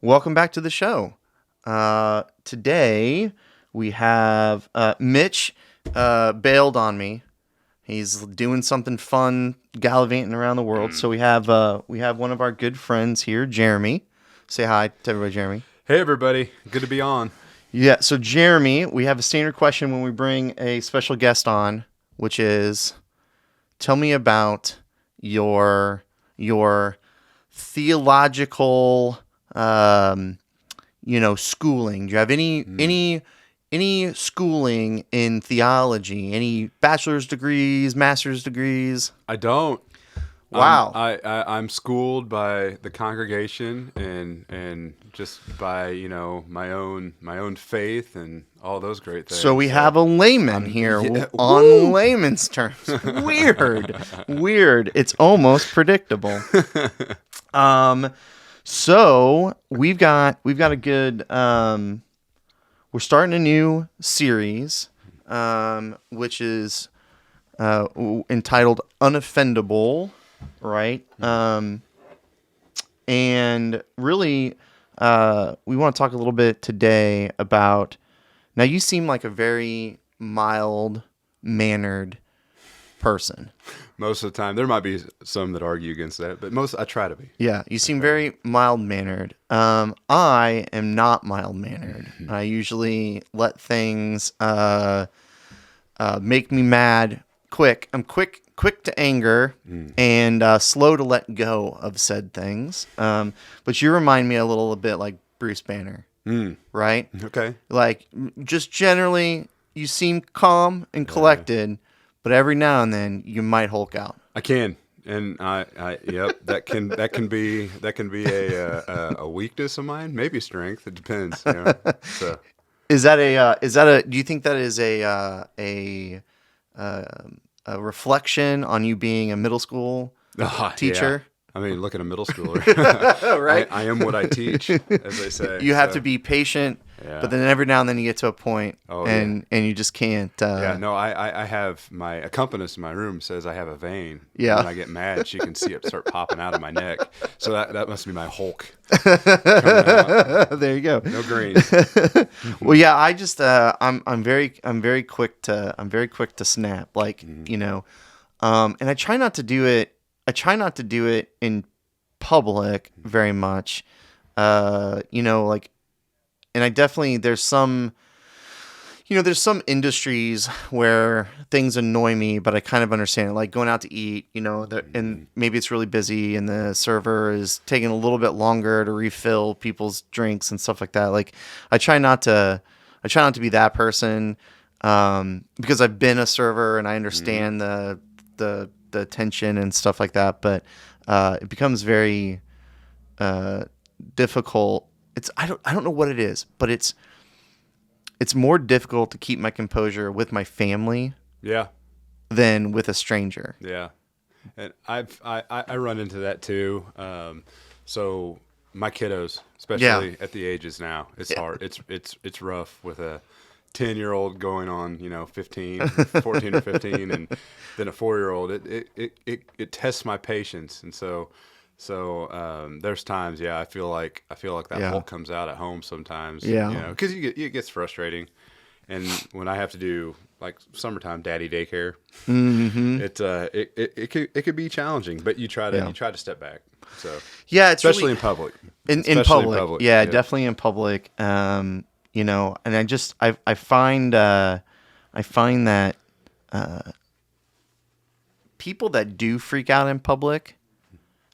Welcome back to the show. Today we have Mitch bailed on me. He's doing something fun, gallivanting around the world. So we have one of our good friends here, Jeremy. Say hi to everybody, Jeremy. Hey, everybody. Good to be on. Yeah, so Jeremy, we have a standard question when we bring a special guest on, which is, tell me about your theological, schooling. Do you have any schooling in theology? Any bachelor's degrees, master's degrees? I don't. Wow. I'm schooled by the congregation and just by my own faith and all those great things. So we have a layman here on woo! layman's terms. Weird. It's almost predictable. So we've got a good. We're starting a new series, which is entitled Unoffendable, right? And really, we want to talk a little bit today about. Now, you seem like a very mild-mannered person. Most of the time. There might be some that argue against that, but I try to be. Yeah, you seem very mild-mannered. I am not mild-mannered. I usually let things make me mad quick. I'm quick to anger and slow to let go of said things. But you remind me a little bit like Bruce Banner. Right? Okay. Like, just generally, you seem calm and collected, but every now and then you might Hulk out. I can, and yep, that can be a weakness of mine, maybe strength. It depends. So. Is that a? Do you think that is a reflection on you being a middle school teacher? Yeah. I mean, look at a middle schooler. Right? I am what I teach, as they say. You have to be patient, but then every now and then you get to a point, and you just can't. I have my accompanist in my room says I have a vein. Yeah. When I get mad, she can see it start popping out of my neck. So that must be my Hulk coming out. There you go. No green. Well, yeah, I just I'm very quick to snap, like and I try not to do it. I try not to do it in public very much, and I definitely, there's some industries where things annoy me, but I kind of understand it, like going out to eat, and maybe it's really busy and the server is taking a little bit longer to refill people's drinks and stuff like that. Like, I try not to be that person, because I've been a server and I understand the tension and stuff like that, but it becomes very difficult. I don't know what it is, but it's more difficult to keep my composure with my family than with a stranger. Yeah. And I run into that too. So my kiddos, especially at the ages now, it's hard. It's rough with a 10-year-old going on, 15, 14 or 15, and then a 4-year-old. It tests my patience, and so there's times, I feel like that Hulk comes out at home sometimes, because it gets frustrating, and when I have to do like summertime daddy daycare, it could be challenging, but you try to step back. So it's especially really, in public, in public, definitely in public. And I find that people that do freak out in public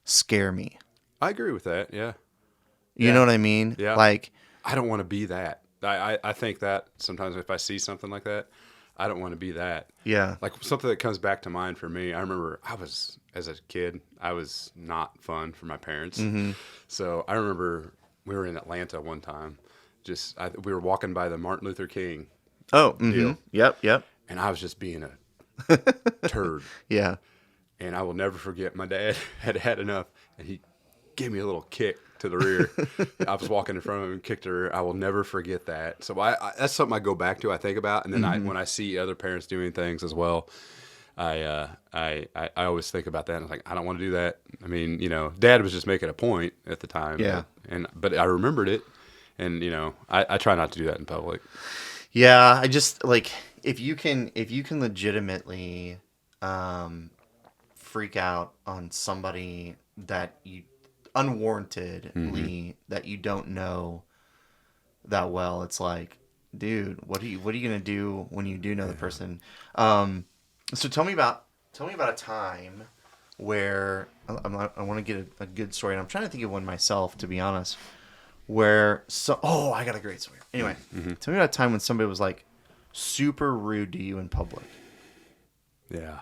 scare me. I agree with that. Yeah. You know what I mean? Yeah. Like, I don't want to be that. I think that sometimes if I see something like that, I don't want to be that. Yeah. Like something that comes back to mind for me. I remember as a kid, I was not fun for my parents. So I remember we were in Atlanta one time. We were walking by the Martin Luther King deal. Yep. And I was just being a turd. Yeah. And I will never forget, my dad had enough, and he gave me a little kick to the rear. I was walking in front of him and kicked her. I will never forget that. So that's something I go back to, I think about. And then when I see other parents doing things as well, I always think about that. And I was like, I don't want to do that. I mean, Dad was just making a point at the time. Yeah. But I remembered it, and I try not to do that in public. Yeah, I just like if you can legitimately freak out on somebody that you unwarrantedly that you don't know that well, it's like, dude, what are you gonna do when you do know the person? So tell me about a time where I want to get a good story, and I'm trying to think of one myself, to be honest. Where I got a great story. Anyway, tell me about a time when somebody was like super rude to you in public. Yeah.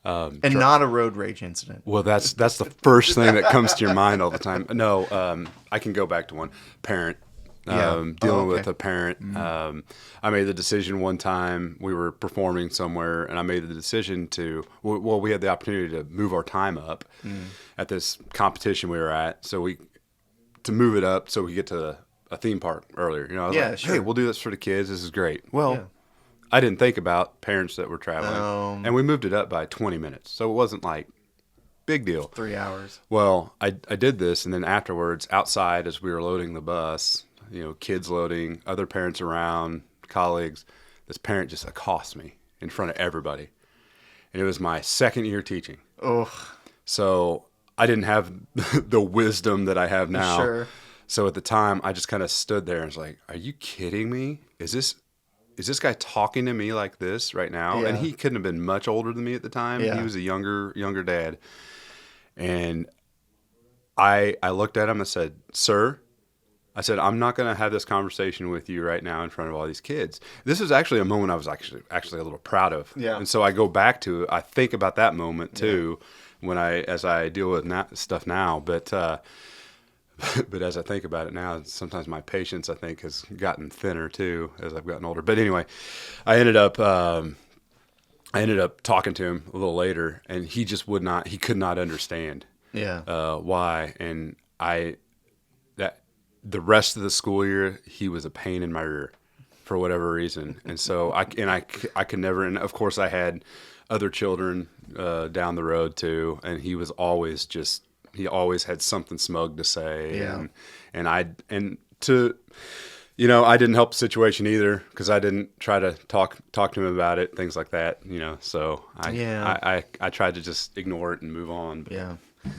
And not a road rage incident. Well, that's the first thing that comes to your mind all the time. No, I can go back to one parent. Dealing with a parent. I made the decision one time. We were performing somewhere, and I made the decision we had the opportunity to move our time up at this competition we were at. So to move it up so we get to a theme park earlier. I was like, sure. hey, we'll do this for the kids. This is great. Well, Yeah. I didn't think about parents that were traveling, and we moved it up by 20 minutes. So it wasn't like big deal. 3 hours. Well, I did this, and then afterwards, outside as we were loading the bus, kids loading, other parents around, colleagues, this parent just accosted me in front of everybody. And it was my second year teaching. Oh. So I didn't have the wisdom that I have now. Sure. So at the time, I just kind of stood there and was like, are you kidding me? Is this guy talking to me like this right now? Yeah. And he couldn't have been much older than me at the time. Yeah. He was a younger dad. And I looked at him and said, sir, I said, I'm not going to have this conversation with you right now in front of all these kids. This was actually a moment I was actually a little proud of. Yeah. And so I go back to it. I think about that moment too as I deal with stuff now. But as I think about it now, sometimes my patience, I think, has gotten thinner too as I've gotten older. But anyway, I ended up talking to him a little later, and he could not understand why. And the rest of the school year, he was a pain in my rear for whatever reason. And so I could never, and of course I had other children down the road too. And he always had something smug to say. Yeah. I didn't help the situation either, because I didn't try to talk to him about it, things like that, so I tried to just ignore it and move on.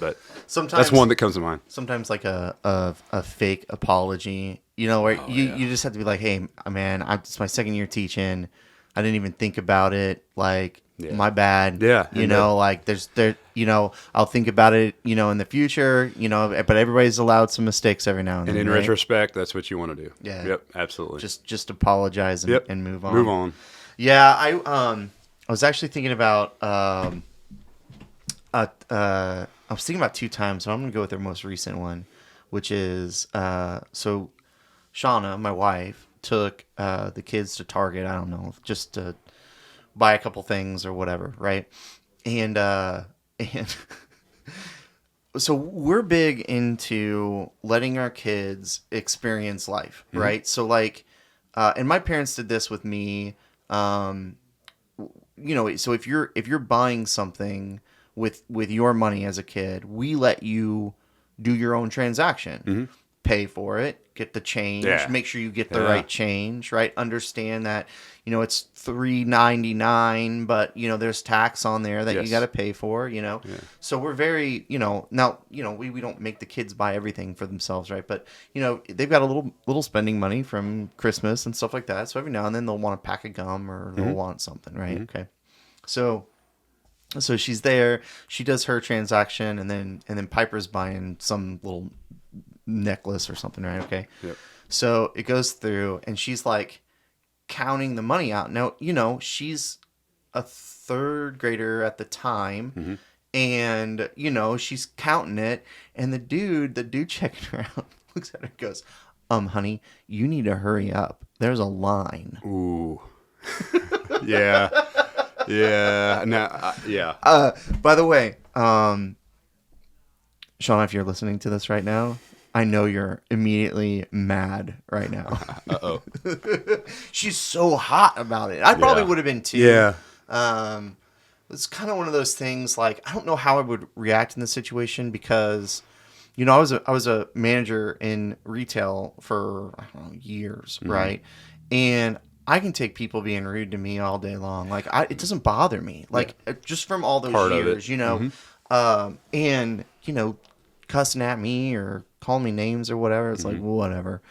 But sometimes that's one that comes to mind. Sometimes like a fake apology, where you just have to be like, hey, man, it's my second year teaching. I didn't even think about it. Like, my bad. Yeah. I'll think about it, in the future, but everybody's allowed some mistakes every now and then. And in right? retrospect, that's what you want to do. Yeah. Yep. Absolutely. Just apologize and move on. Move on. Yeah. I was actually thinking about, I was thinking about 2 times, so I'm going to go with their most recent one, which is, so Shauna, my wife, took the kids to Target, I don't know, just to buy a couple things or whatever, right? And so we're big into letting our kids experience life, right? So like, and my parents did this with me, so if you're buying something with your money as a kid, we let you do your own transaction, pay for it, get the change, make sure you get the right change, right? Understand that, it's $3.99, but there's tax on there that you got to pay for, So we're very, now, we don't make the kids buy everything for themselves, right? But, they've got a little spending money from Christmas and stuff like that. So every now and then they'll want a pack of gum or they'll want something, right? Okay. So she's there, she does her transaction, and then Piper's buying some little necklace or something, right? Okay. Yep. So it goes through, and she's like counting the money out. Now, she's a 3rd grader at the time, and she's counting it, and the dude checking her out looks at her and goes, honey, you need to hurry up. There's a line. Ooh. Yeah. Yeah. Now, By the way, Sean, if you're listening to this right now, I know you're immediately mad right now. Uh-oh. She's so hot about it. I probably would have been too. Yeah. it's kind of one of those things. Like, I don't know how I would react in this situation because, you know, I was a manager in retail for, I don't know, years, right? And I can take people being rude to me all day long. Like, it doesn't bother me. Like, just from all those Part of it. years, you know, and you know, cussing at me or calling me names or whatever. It's like whatever.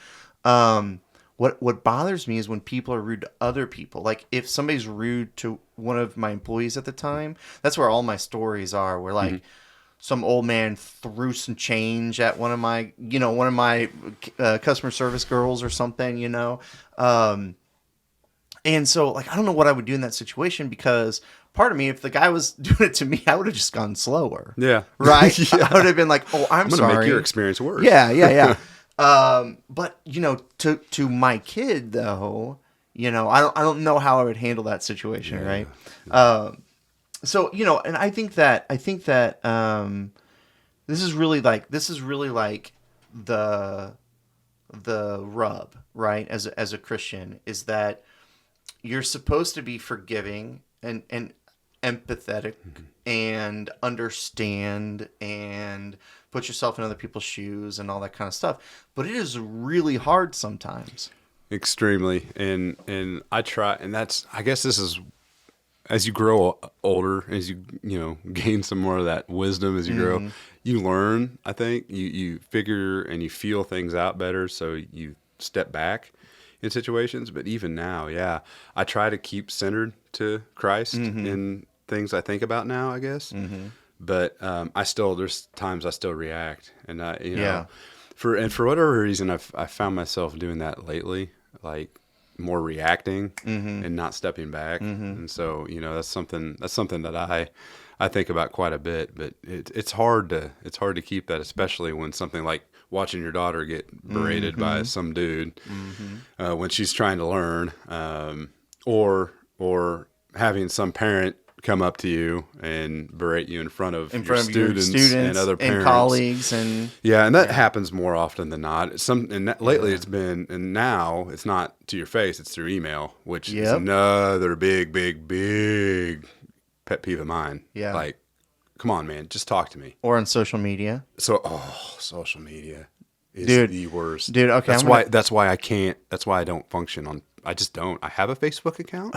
What bothers me is when people are rude to other people. Like, if somebody's rude to one of my employees at the time, that's where all my stories are. Where like some old man threw some change at one of my customer service girls or something, you know. And so, like, I don't know what I would do in that situation because part of me, if the guy was doing it to me, I would have just gone slower. Yeah. Right? Yeah. I would have been like, oh, I'm going to sorry. make your experience worse. Yeah, yeah, yeah. But, you know, to my kid, though, you know, I don't know how I would handle that situation, right? So, you know, and I think that this is really like the rub, right? As a Christian, is that you're supposed to be forgiving and empathetic and understand and put yourself in other people's shoes and all that kind of stuff. But it is really hard sometimes. Extremely. And I try, and I guess this is, as you grow older, as you gain some more of that wisdom as you grow, you learn, I think, you figure and you feel things out better. So you step back in situations. But even now, yeah, I try to keep centered to Christ in things I think about now, I guess. But there's times I still react, and for whatever reason, I found myself doing that lately, like more reacting and not stepping back. And so, that's something that I think about quite a bit. But it's hard to keep that, especially when something like watching your daughter get berated by some dude when she's trying to learn, or having some parent come up to you and berate you in front of your students and other parents and colleagues, and that happens more often than not. Lately it's been, and now it's not to your face; it's through email, which is another big pet peeve of mine. Yeah, like, come on, man, just talk to me. Or on social media. Social media is the worst, dude. Okay, that's why I can't. That's why I don't function on. I just don't. I have a Facebook account.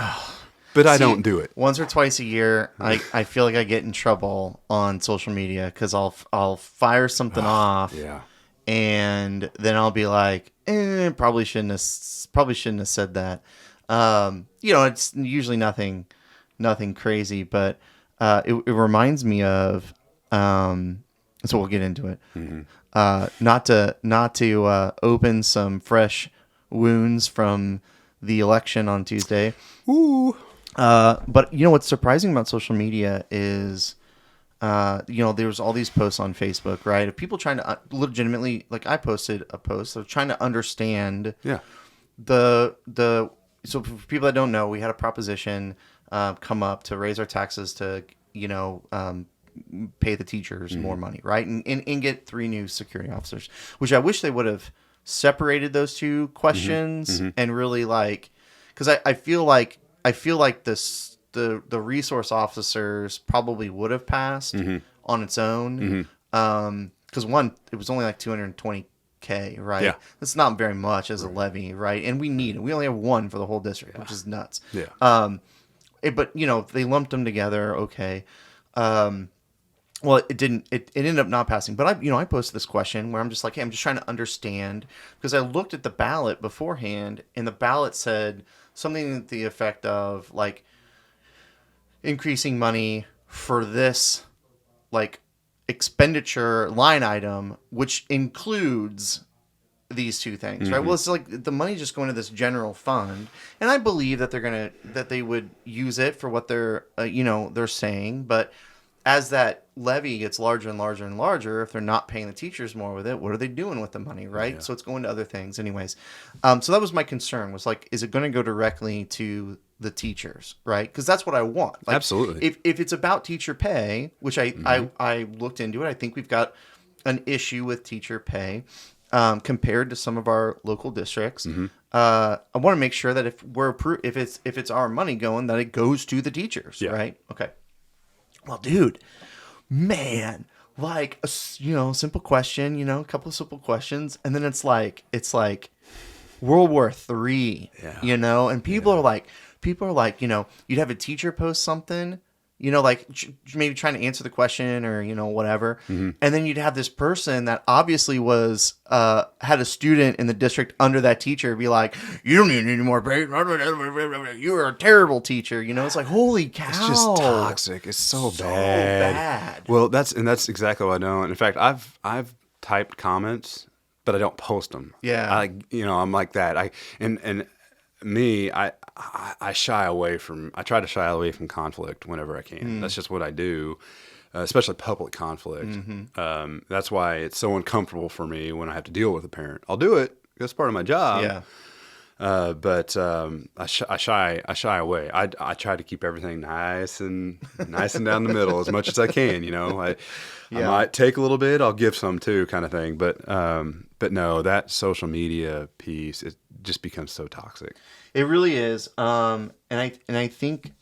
But I don't do it. Once or twice a year, I feel like I get in trouble on social media because I'll fire something off, and then I'll be like, probably shouldn't have said that. It's usually nothing crazy, but it reminds me of, so we'll get into it. Not to open some fresh wounds from the election on Tuesday. Ooh. But what's surprising about social media is, there's all these posts on Facebook, right? Of people trying to legitimately, like, I posted a post of trying to understand so for people that don't know, we had a proposition come up to raise our taxes to, pay the teachers more money, right? And get 3 new security officers, which I wish they would have separated those two questions and really, like, because I feel like the resource officers probably would have passed on its own. Because one, it was only like $220K, right? Yeah. That's not very much as a levy, right? And we need it. We only have one for the whole district, which is nuts. Yeah. But they lumped them together. Okay. Well, it didn't. It ended up not passing. But I posted this question where I'm just like, hey, I'm just trying to understand, because I looked at the ballot beforehand, and the ballot said something to the effect of, like, increasing money for this, like, expenditure line item, which includes these 2 things, right? Well, it's like the money's just going to this general fund, and I believe that they would use it for what they're saying, but as that levy gets larger and larger and larger, if they're not paying the teachers more with it, what are they doing with the money, right? Yeah. So it's going to other things anyways. So that was my concern, was like, is it going to go directly to the teachers, right? Because that's what I want. Like, absolutely. If it's about teacher pay, which I looked into it, I think we've got an issue with teacher pay compared to some of our local districts. I want to make sure that if it's our money going, that it goes to the teachers, right? Okay. Well, dude, man, like simple question, a couple of simple questions, and then it's like World War III, Yeah. and people are like, you'd have a teacher post something, like maybe trying to answer the question or, whatever. Mm-hmm. And then you'd have this person that obviously was, had a student in the district under that teacher be like, you don't need any more pay. You're a terrible teacher. It's like, holy cow. It's just toxic. It's so bad. bad. Well, that's exactly what I know. And in fact, I've typed comments, but I don't post them. Yeah. I'm like that. And me, I shy away from. I try to shy away from conflict whenever I can. That's just what I do, especially public conflict. That's why it's so uncomfortable for me when I have to deal with a parent. I'll do it. That's part of my job. Yeah. But I shy away. I try to keep everything nice and down the middle as much as I can. I might take a little bit. I'll give some too, kind of thing. But no, that social media piece, it just becomes so toxic. It really is. And I think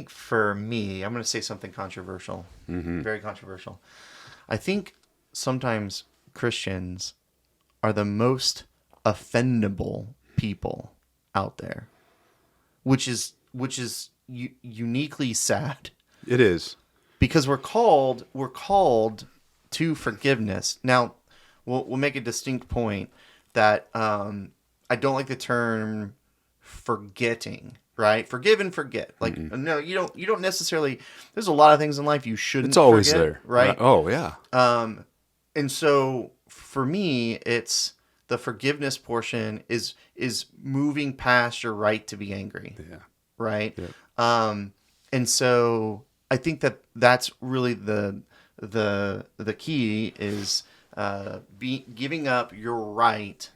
for me, I'm going to say something controversial, very controversial. I think sometimes Christians are the most offendable people out there, which is uniquely sad. It is. Because we're called to forgiveness. Now, we'll make a distinct point that I don't like the term forgetting, right? Forgive and forget. Like no, you don't necessarily. There's a lot of things in life you shouldn't. It's always forget, there, right? Oh yeah. And so for me, it's the forgiveness portion is moving past your right to be angry. Yeah. Right. Yeah. And so I think that's really the key is giving up your right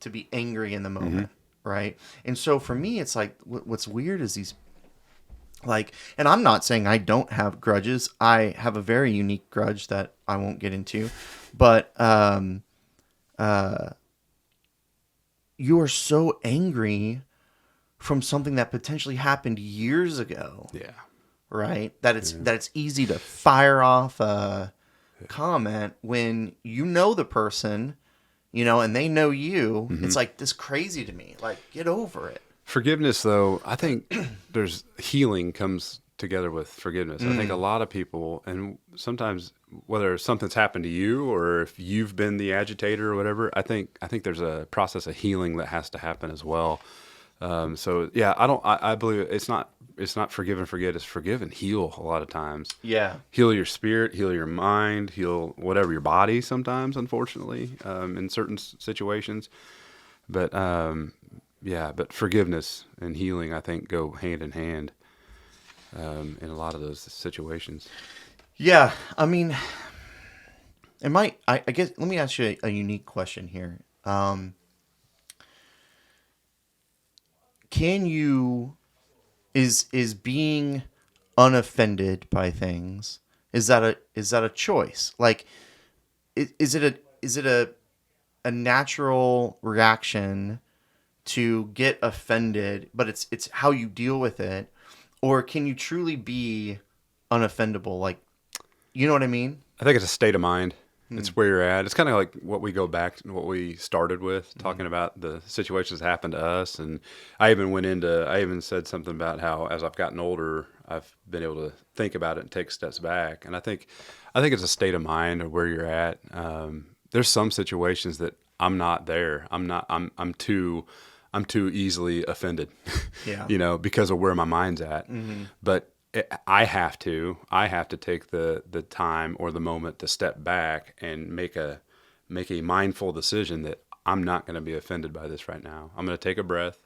to be angry in the moment, right? And so for me, it's like what's weird is these and I'm not saying I don't have grudges. I have a very unique grudge that I won't get into, but you are so angry from something that potentially happened years ago. Yeah. Right? That it's easy to fire off a comment when you know the person, and they know you. It's like this crazy to me. Like, get over it. Forgiveness, though, I think there's healing comes together with forgiveness. I think a lot of people, and sometimes whether something's happened to you or if you've been the agitator or whatever, I think there's a process of healing that has to happen as well. So yeah, I believe it's not forgive and forget. It's forgive and heal a lot of times. Yeah. Heal your spirit, heal your mind, heal whatever your body sometimes, unfortunately, in certain situations. But but forgiveness and healing, I think, go hand in hand in a lot of those situations. Yeah. I mean, I guess, let me ask you a unique question here. Is being unoffended by things, is that a choice? Like, is it a natural reaction to get offended, but it's how you deal with it, or can you truly be unoffendable? Like, you know what I mean? I think it's a state of mind. It's where you're at. It's kind of like what we go back to what we started with, talking about the situations that happened to us. And I even said something about how as I've gotten older, I've been able to think about it and take steps back. And I think it's a state of mind of where you're at. There's some situations that I'm not there. I'm too easily offended, Yeah. because of where my mind's at. But I have to take the time or the moment to step back and make a mindful decision that I'm not going to be offended by this right now. I'm going to take a breath.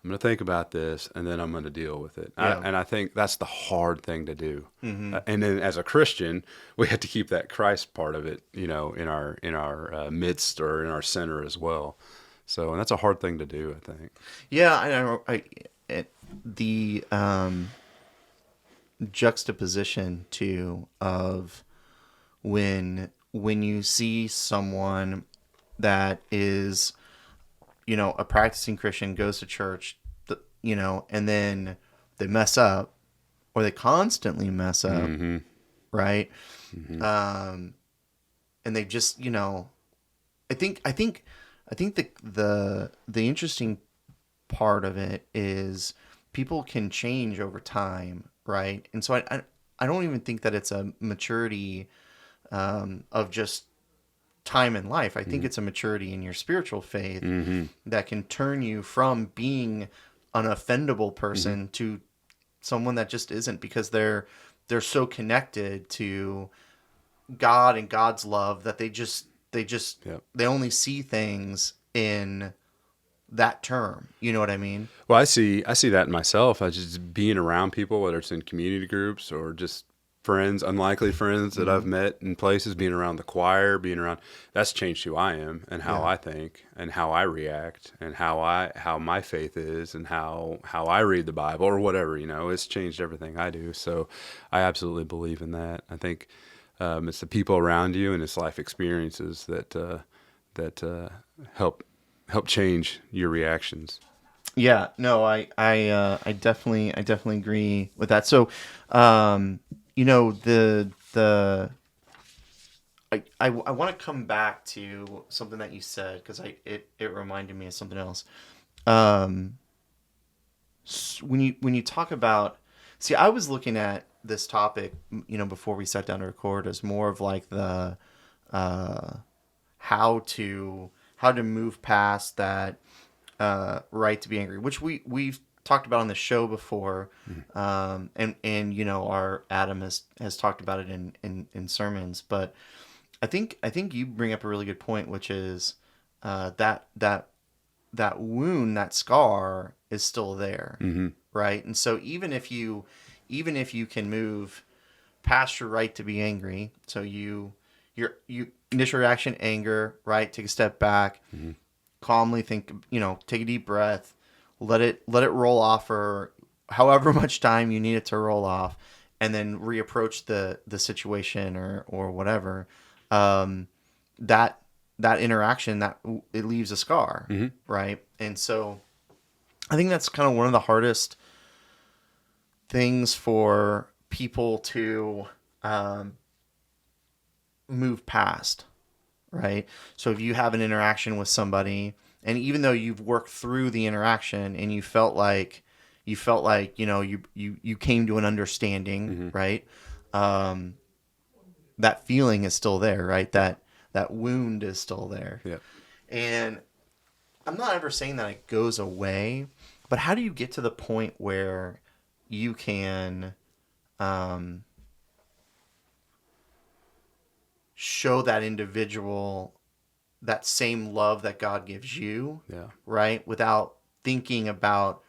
I'm going to think about this, and then I'm going to deal with it. Yeah. And I think that's the hard thing to do. And then as a Christian, we have to keep that Christ part of it, in our midst or in our center as well. So, and that's a hard thing to do, I think. Yeah, the juxtaposition too of when you see someone that is, a practicing Christian, goes to church, and then they mess up, or they constantly mess up, Mm-hmm. right? Mm-hmm. And they just, I think the interesting part of it is people can change over time, right? And so I don't even think that it's a maturity of just time in life. I think Mm-hmm. it's a maturity in your spiritual faith Mm-hmm. that can turn you from being an offendable Mm-hmm. person to someone that just isn't, because they're so connected to God and God's love that they Yep. they only see things in that term. You know what I mean? Well, I see that in myself. I just being around people, whether it's in community groups or just friends, unlikely friends that Mm-hmm. I've met in places, being around the choir, being around that's changed who I am and how Yeah. I think and how I react and how my faith is and how I read the Bible or whatever, it's changed everything I do. So I absolutely believe in that. I think it's the people around you and it's life experiences that help change your reactions. Yeah, no, I definitely agree with that. So, um, the I want to come back to something that you said, because it reminded me of something else. Um, when you talk about, see, I was looking at this topic, before we sat down to record, as more of like the uh, how to move past that right to be angry, which we've talked about on the show before, and our Adam has talked about it in sermons. But I think you bring up a really good point, which is that wound, that scar is still there, Mm-hmm. right? And so even if you can move past your right to be angry, so your initial reaction, anger, right? Take a step back, Mm-hmm. calmly think, take a deep breath, let it roll off for however much time you need it to roll off, and then reapproach the situation or whatever. Um, that that interaction, that it leaves a scar, Mm-hmm. right? And so I think that's kind of one of the hardest things for people to um, move past, right? So if you have an interaction with somebody, and even though you've worked through the interaction and you felt like you came to an understanding, Mm-hmm. right? Um, that feeling is still there, right? That wound is still there, Yeah. and I'm not ever saying that it goes away, but how do you get to the point where you can um, show that individual that same love that God gives you, Yeah. right? Without thinking about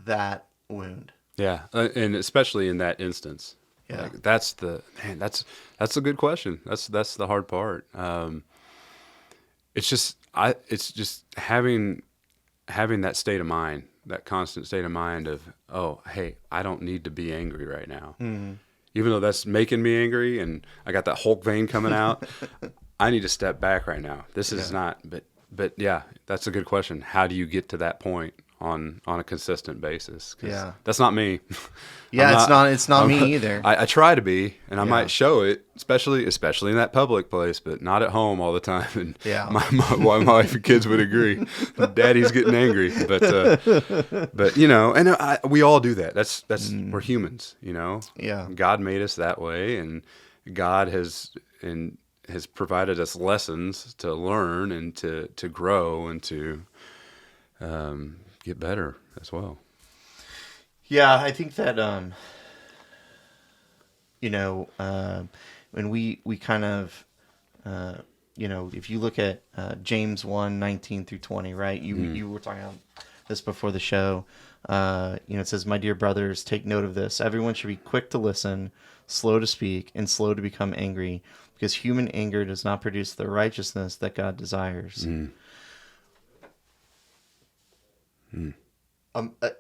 that wound. Yeah. And especially in that instance, Yeah. like that's a good question. That's the hard part. It's just having that state of mind, that constant state of mind of, oh, hey, I don't need to be angry right now. Mm-hmm. Even though that's making me angry and I got that Hulk vein coming out, I need to step back right now. This is Yeah. not, but yeah, that's a good question. How do you get to that point on a consistent basis? Because Yeah. that's not me. I'm Yeah, it's not. not it's not me either. I try to be, and I Yeah. might show it, especially in that public place, but not at home all the time. And Yeah. my wife and kids would agree. Daddy's getting angry, but and we all do that. We're Mm. humans, Yeah. God made us that way, and God has provided us lessons to learn and to grow and to get better as well. Yeah, I think that you know, when we kind of if you look at James 1:19 through 20, right? You Mm. you were talking about this before the show. It says, "My dear brothers, take note of this. Everyone should be quick to listen, slow to speak, and slow to become angry, because human anger does not produce the righteousness that God desires." Mm. Mm. Um, a-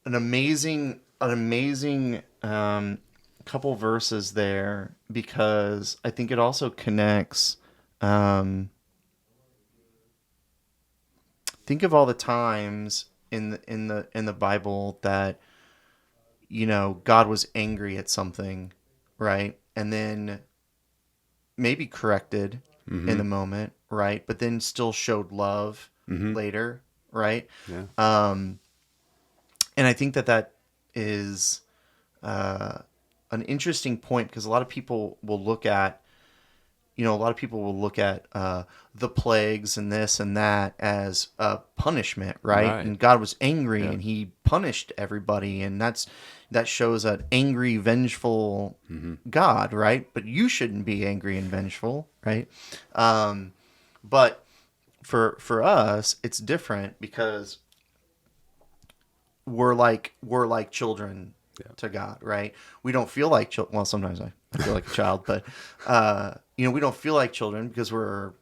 an amazing couple verses there, because I think it also connects. Um, think of all the times in the Bible that God was angry at something, right? And then maybe corrected in the moment, right? But then still showed love later, right? Yeah. And I think that is an interesting point, because a lot of people will look at, the plagues and this and that as a punishment, right? Right. And God was angry Yeah. and he punished everybody, and that shows an angry, vengeful God, right? But you shouldn't be angry and vengeful, right? But for us, it's different, because we're like children to God, right? We don't feel like children. Well, sometimes I feel like a child, but we don't feel like children because we're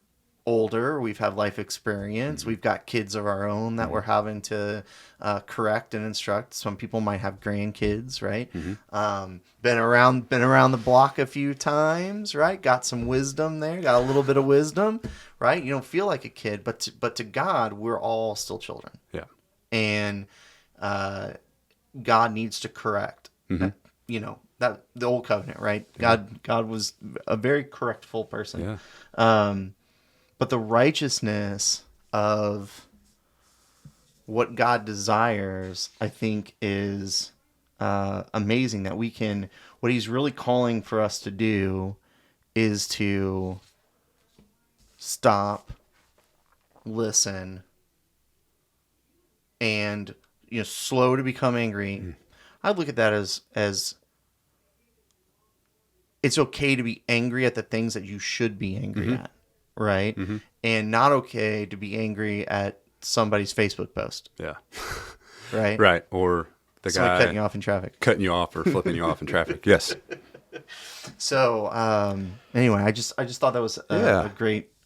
older. We've had life experience. We've got kids of our own that we're having to correct and instruct. Some people might have grandkids, right? Been around the block a few times, right? Got some wisdom there. Got a little bit of wisdom, right? You don't feel like a kid, but to God, we're all still children, Yeah. and God needs to correct. That the old covenant, right? God was a very correctful person. Yeah. But the righteousness of what God desires, I think, is amazing. That what He's really calling for us to do is to stop, listen, and slow to become angry. I look at that as it's okay to be angry at the things that you should be angry at, right? And not okay to be angry at somebody's Facebook post, Yeah. right? Right. Or the Somebody guy cutting you off in traffic. cutting you off or flipping you off in traffic. Yes. So anyway, I just thought that was Yeah. a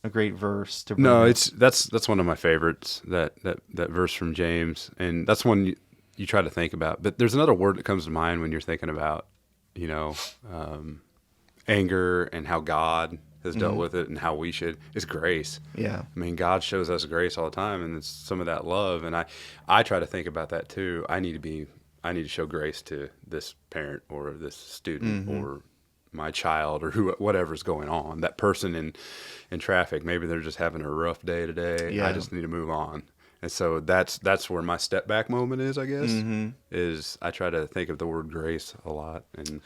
great verse to bring No, up. that's one of my favorites. That verse from James, and that's one you try to think about. But there's another word that comes to mind when you're thinking about, anger and how God has dealt with it and how we should. It's grace. Yeah. I mean, God shows us grace all the time, and it's some of that love. And I try to think about that too. I need to show grace to this parent or this student or my child or whatever's going on. That person in traffic, maybe they're just having a rough day today. Yeah. I just need to move on. And so that's where my step back moment is, I guess. Is I try to think of the word grace a lot and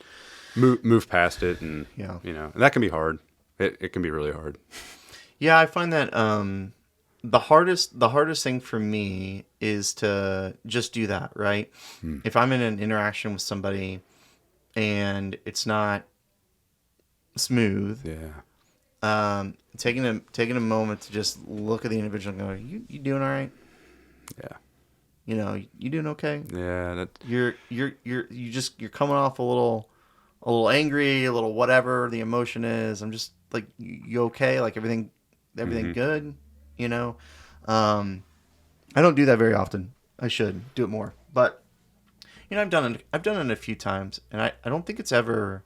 move past it, and and that can be hard. It can be really hard. Yeah, I find that the hardest thing for me is to just do that, right? If I'm in an interaction with somebody and it's not smooth, taking a moment to just look at the individual and go, you doing all right? Yeah. You doing okay? Yeah. You're coming off a little angry, a little whatever the emotion is. I'm just like, you okay? Like everything good? I don't do that very often. I should do it more, but I've done it a few times, and I don't think it's ever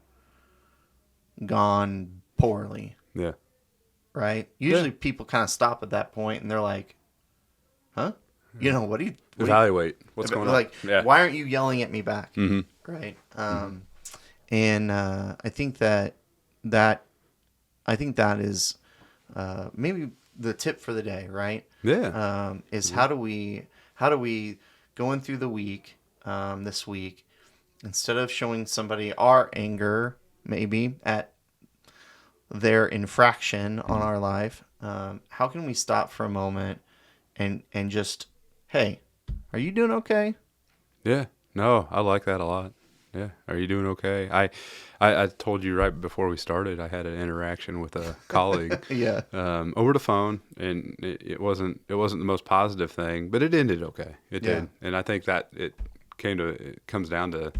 gone poorly. Yeah. Right? Usually people kind of stop at that point and they're like, huh? What do you Evaluate what's going on. Like, Yeah. why aren't you yelling at me back? Right? And I think that is maybe the tip for the day, right? Yeah. Is how do we going through the week, this week, instead of showing somebody our anger maybe at their infraction on our life, how can we stop for a moment and just, hey, are you doing okay? Yeah. No, I like that a lot. Yeah. Are you doing okay? I told you right before we started, I had an interaction with a colleague Yeah. Over the phone, and it wasn't the most positive thing, but it ended okay. It did. And I think that it comes down to,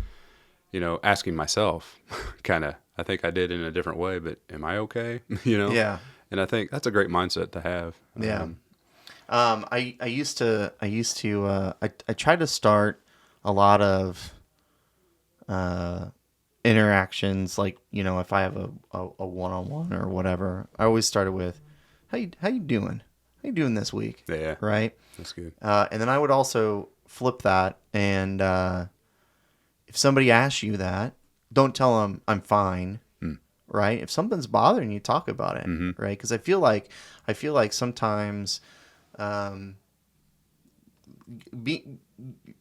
asking myself kind of, I think I did in a different way, but am I okay? Yeah. And I think that's a great mindset to have. Yeah. I tried to start a lot of interactions, like, if I have a one-on-one or whatever, I always started with, how you doing? How you doing this week? Yeah. Right? That's good. And then I would also flip that, and if somebody asks you that, don't tell them I'm fine. Right? If something's bothering you, talk about it. Right? Because I feel like sometimes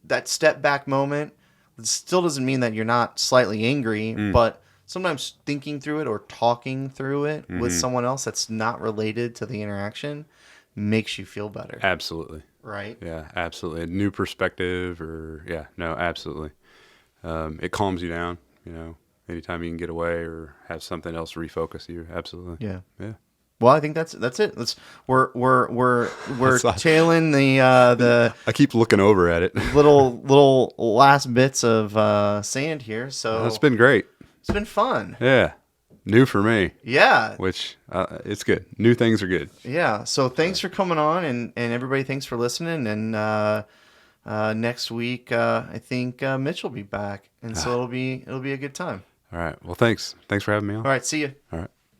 that step back moment still doesn't mean that you're not slightly angry, but sometimes thinking through it or talking through it with someone else that's not related to the interaction makes you feel better. Absolutely. Right? Yeah, absolutely. A new perspective absolutely. It calms you down, anytime you can get away or have something else refocus you. Absolutely. Yeah. Yeah. Well, I think that's it. We're tailing the I keep looking over at it. little last bits of sand here. So It's been great. it's been fun. Yeah. New for me, Yeah. which it's good. New things are good. Yeah. So thanks for coming on, and everybody, thanks for listening. And next week, I think Mitch will be back, and so it'll be a good time. All right. Well, thanks. Thanks for having me on. All right. See you. All right.